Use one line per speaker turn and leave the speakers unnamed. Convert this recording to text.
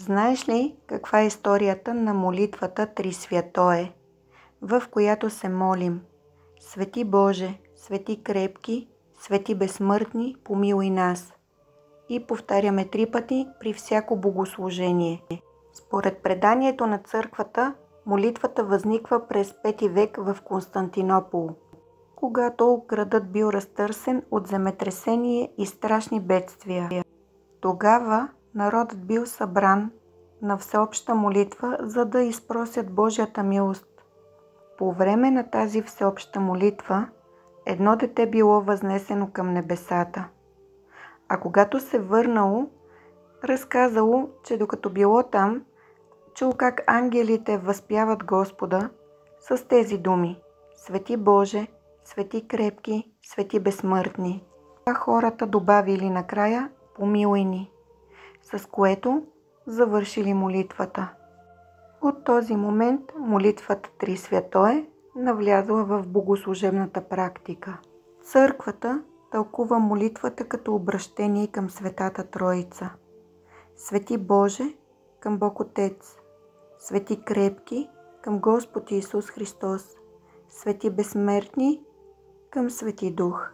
Знаеш ли каква е историята на молитвата Три святое, в която се молим: Свети Боже, свети крепки, свети безсмъртни, помилуй нас? И повтаряме 3 пъти при всяко богослужение. Според преданието на църквата, молитвата възниква през 5 век в Константинопол, когато градът бил разтърсен от земетресение и страшни бедствия. Тогава народът бил събран на всеобща молитва, за да изпросят Божията милост. По време на тази всеобща молитва едно дете било възнесено към небесата. А когато се върнало, разказало, че докато било там, чул как ангелите възпяват Господа с тези думи: Свети Боже, свети крепки, свети безсмъртни. А хората добавили накрая: помилуй ни, с което завършили молитвата. От този момент молитвата Три святое навлязла в богослужебната практика. Църквата тълкува молитвата като обращение към Светата Троица. Свети Боже към Бог Отец, свети крепки към Господ Исус Христос, свети безсмъртни към Свети Дух.